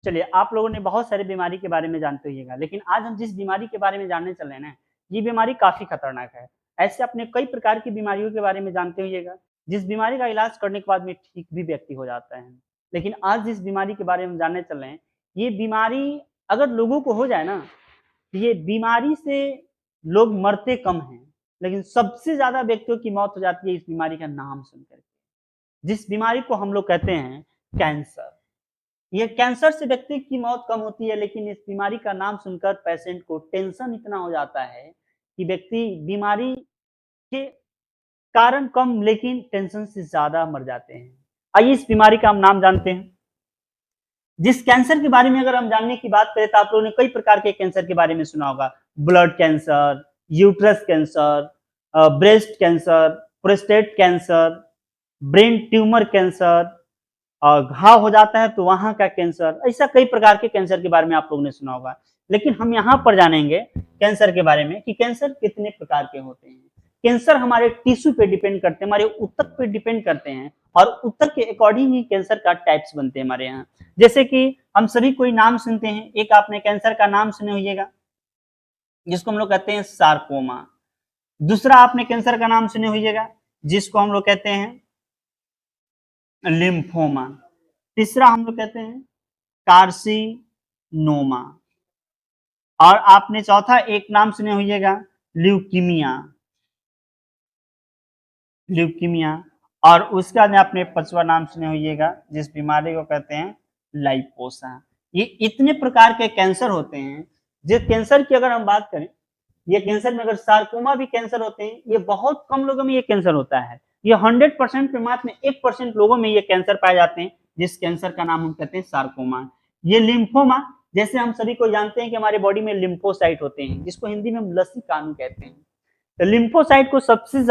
चलिए, आप लोगों ने बहुत सारी बीमारी के बारे में जानते होइएगा, लेकिन आज हम जिस बीमारी के बारे में जानने चल रहे हैं ना, ये बीमारी काफ़ी खतरनाक है। ऐसे आपने कई प्रकार की बीमारियों के बारे में जानते होइएगा, जिस बीमारी का इलाज करने के बाद में ठीक भी व्यक्ति हो जाता है। लेकिन आज जिस बीमारी के बारे में जानने चल रहे हैं, ये बीमारी अगर लोगों को हो जाए ना, तो ये बीमारी से लोग मरते कम हैं, लेकिन सबसे ज़्यादा व्यक्तियों की मौत हो जाती है इस बीमारी का नाम सुनकर के। जिस बीमारी को हम लोग कहते हैं कैंसर। ये कैंसर से व्यक्ति की मौत कम होती है, लेकिन इस बीमारी का नाम सुनकर पेशेंट को टेंशन इतना हो जाता है कि व्यक्ति बीमारी के कारण कम लेकिन टेंशन से ज़्यादा मर जाते हैं। आइए इस बीमारी का हम नाम जानते हैं। जिस कैंसर के बारे में अगर हम जानने की बात करें तो आप लोगों ने कई प्रकार के कैंसर के बारे में सुना होगा। Blood cancer, uterus cancer, breast cancer, prostate cancer, brain tumour cancer, घाव हो जाता है तो वहाँ का कैंसर, ऐसा कई प्रकार के कैंसर के बारे में आप लोगों ने सुना होगा। लेकिन हम यहाँ पर जानेंगे कैंसर के बारे में कि कैंसर कितने प्रकार के होते हैं। कैंसर हमारे टिश्यू पे डिपेंड करते हैं, हमारे ऊतक पे डिपेंड करते हैं और ऊतक के अकॉर्डिंग ही कैंसर का टाइप्स बनते हैं हमारे यहाँ। जैसे कि हम सभी कोई नाम सुनते हैं, एक आपने कैंसर का नाम सुने होइएगा जिसको हम लोग कहते हैं सार्कोमा। दूसरा आपने कैंसर का नाम सुने होइएगा जिसको हम लोग कहते हैं लिम्फोमा। तीसरा हम लोग कहते हैं कार्सिनोमा। और आपने चौथा एक नाम सुने होइएगा ल्यूकीमिया। ल्यूकीमिया और उसके बाद आपने पांचवा नाम सुने होइएगा जिस बीमारी को कहते हैं लाइपोसा। ये इतने प्रकार के कैंसर होते हैं। जिस कैंसर की अगर हम बात करें, ये कैंसर में अगर सार्कोमा भी कैंसर होते हैं, ये बहुत कम लोगों में ये कैंसर होता है। ये 100% में मात्र 1% लोगों में ये कैंसर पाए जाते हैं, जिस कैंसर का नाम हम कहते हैं सार्कोमा। ये लिम्फोमा, जैसे हम सभी को जानते हैं कि हमारे बॉडी में लिम्फोसाइट होते हैं, जिसको हिंदी में हम लसी कानू कहते हैं। तो लिम्फोसाइट को सबसे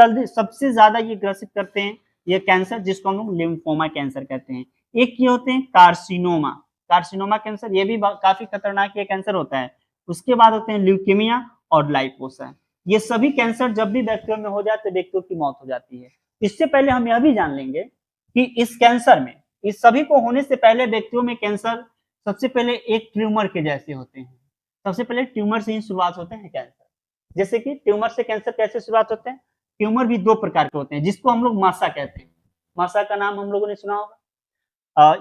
ज्यादा ये ग्रसित करते हैं ये कैंसर, जिसको हम लोग लिम्फोमा कैंसर कहते हैं। एक ये होते हैं कार्सिनोमा। कार्सिनोमा कैंसर ये भी काफी खतरनाक ये कैंसर होता है। उसके बाद होते हैं ल्यूकीमिया और लाइपोसा। ये सभी कैंसर जब भी व्यक्तियों में हो जाते व्यक्तियों की मौत हो जाती है। इससे पहले हम यह भी जान लेंगे कि इस कैंसर में, इस सभी को होने से पहले व्यक्तियों में कैंसर सबसे पहले एक ट्यूमर के जैसे होते हैं। सबसे पहले ट्यूमर से ही शुरुआत होते हैं कैंसर। जैसे कि ट्यूमर से कैंसर कैसे शुरुआत होते हैं? ट्यूमर भी दो प्रकार के होते हैं, जिसको हम लोग मासा कहते हैं। मासा का नाम हम लोगों ने सुना होगा।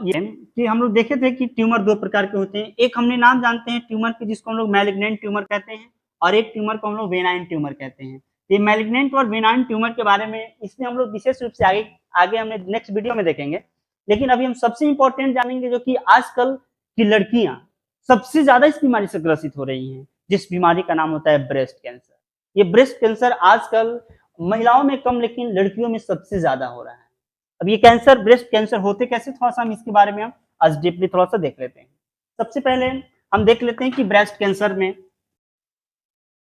ये कि हम लोग देखे थे कि ट्यूमर दो प्रकार के होते हैं। एक हमने नाम जानते हैं ट्यूमर के, जिसको हम लोग मैलिग्नेंट ट्यूमर कहते हैं, और एक ट्यूमर को हम लोग वेनाइन ट्यूमर कहते हैं। ये मैलिग्नेंट और वेनाइन ट्यूमर के बारे में इसमें हम लोग विशेष रूप से आगे हमने नेक्स्ट वीडियो में देखेंगे। लेकिन अभी हम सबसे इंपॉर्टेंट जानेंगे जो कि आजकल की लड़कियां सबसे ज्यादा इस बीमारी से ग्रसित हो रही हैं, जिस बीमारी का नाम होता है ब्रेस्ट कैंसर। ये ब्रेस्ट कैंसर आजकल महिलाओं में कम लेकिन लड़कियों में सबसे ज्यादा हो रहा है। अब ये कैंसर, ब्रेस्ट कैंसर होते कैसे, थोड़ा सा हम इसके बारे में हम आज डीपली थोड़ा सा देख लेते हैं। सबसे पहले हम देख लेते हैं कि ब्रेस्ट कैंसर में